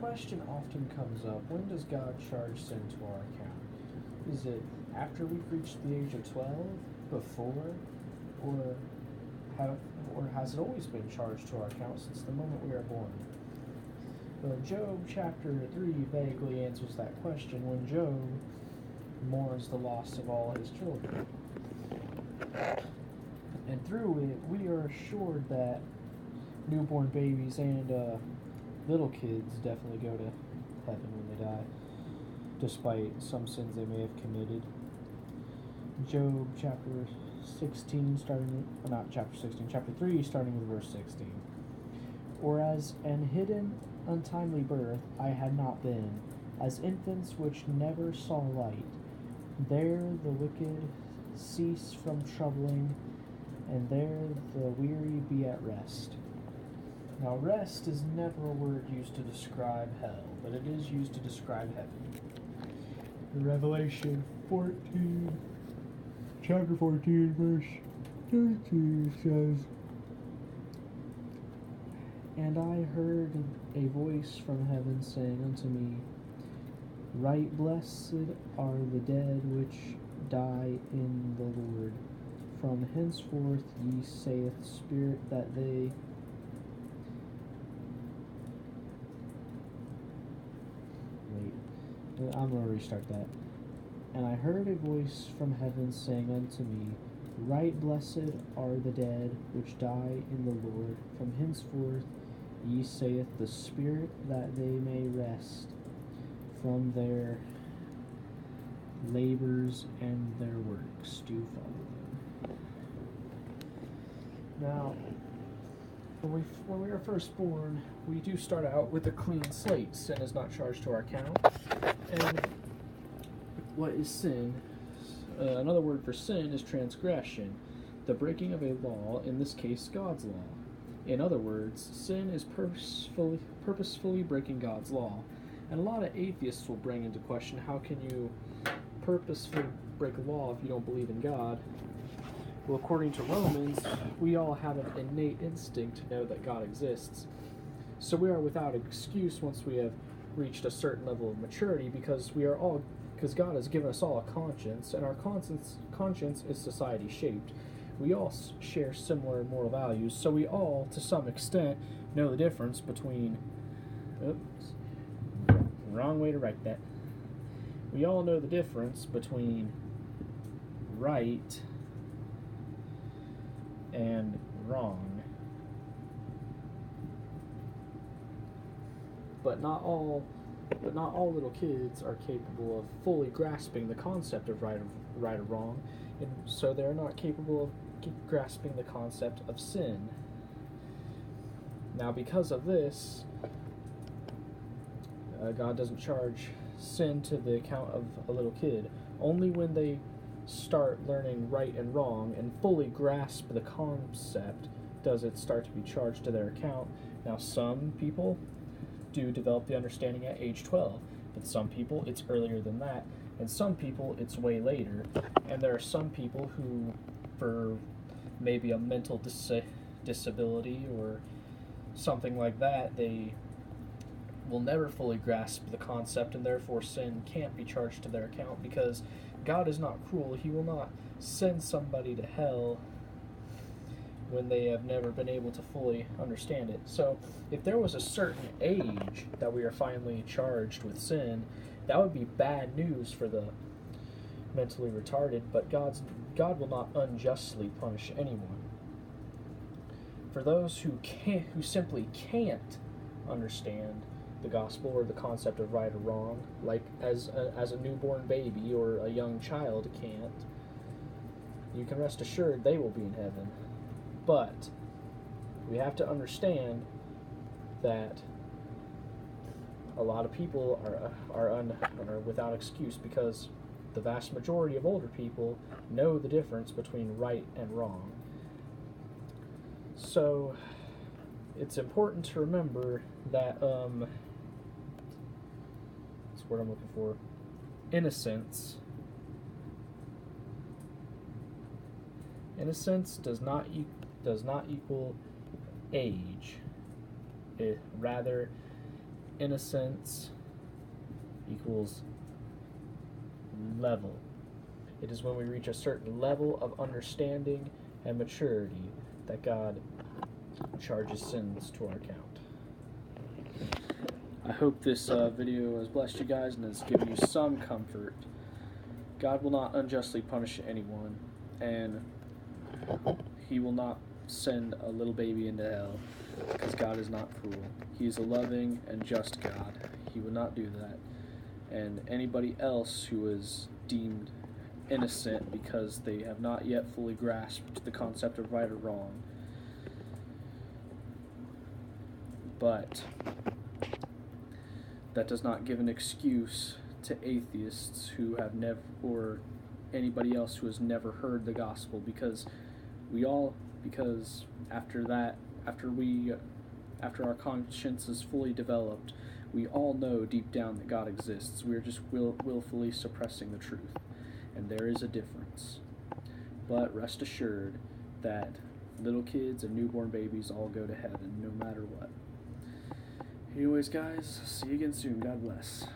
question often comes up: when does God charge sin to our account? Is it after we've reached the age of 12, before, or have, or has it always been charged to our account since the moment we are born? Well, Job chapter 3 vaguely answers that question when Job mourns the loss of all his children. And through it, we are assured that newborn babies and little kids definitely go to heaven when they die, despite some sins they may have committed. Job chapter 16, chapter 3, starting with verse 16. Or as an hidden, untimely birth I had not been, as infants which never saw light. There the wicked cease from troubling, and there the weary be at rest. Now, rest is never a word used to describe hell, but it is used to describe heaven. Revelation 14, chapter 14, verse 32 says, And I heard a voice from heaven saying unto me, Right blessed are the dead which die in the Lord. From henceforth ye saith Spirit that they I'm going to restart that. And I heard a voice from heaven saying unto me, Right blessed are the dead which die in the Lord. From henceforth ye saith the Spirit that they may rest from their labors and their works do follow them. Now, when we are first born, we do start out with a clean slate. Sin is not charged to our account. And what is sin? Another word for sin is transgression, the breaking of a law, in this case, God's law. In other words, sin is purposefully breaking God's law. And a lot of atheists will bring into question, how can you purposefully break a law if you don't believe in God? Well, according to Romans, we all have an innate instinct to know that God exists. So we are without excuse once we have reached a certain level of maturity, because God has given us all a conscience, and our conscience is society shaped. We all share similar moral values, so we all, to some extent, know the difference between... Oops, wrong way to write that. We all know the difference between right and wrong. But not all little kids are capable of fully grasping the concept of right or wrong, and so they're not capable of grasping the concept of sin. Now, because of this, God doesn't charge sin to the account of a little kid. Only when they start learning right and wrong and fully grasp the concept does it start to be charged to their account. Now, some people do develop the understanding at age 12, but some people it's earlier than that, and some people it's way later. And there are some people who, for maybe a mental disability or something like that, they will never fully grasp the concept, and therefore sin can't be charged to their account, because God is not cruel. He will not send somebody to hell when they have never been able to fully understand it. So if there was a certain age that we are finally charged with sin, that would be bad news for the mentally retarded, but God will not unjustly punish anyone. For those who simply can't understand the gospel or the concept of right or wrong, like as a newborn baby or a young child can't, you can rest assured they will be in heaven. But we have to understand that a lot of people are without excuse, because the vast majority of older people know the difference between right and wrong. So it's important to remember that that's what I'm looking for. Innocence does not equal age. Rather, Innocence equals level. It is when we reach a certain level of understanding and maturity that God charges sins to our account. I hope this video has blessed you guys and has given you some comfort. God will not unjustly punish anyone, and He will not send a little baby into hell, because God is not cruel. He is a loving and just God. He would not do that. And anybody else who is deemed innocent because they have not yet fully grasped the concept of right or wrong, but that does not give an excuse to atheists who have never, or anybody else who has never heard the gospel, because after our conscience is fully developed, we all know deep down that God exists. We are just willfully suppressing the truth, and there is a difference. But rest assured that little kids and newborn babies all go to heaven no matter what. Anyways, guys, see you again soon. God bless.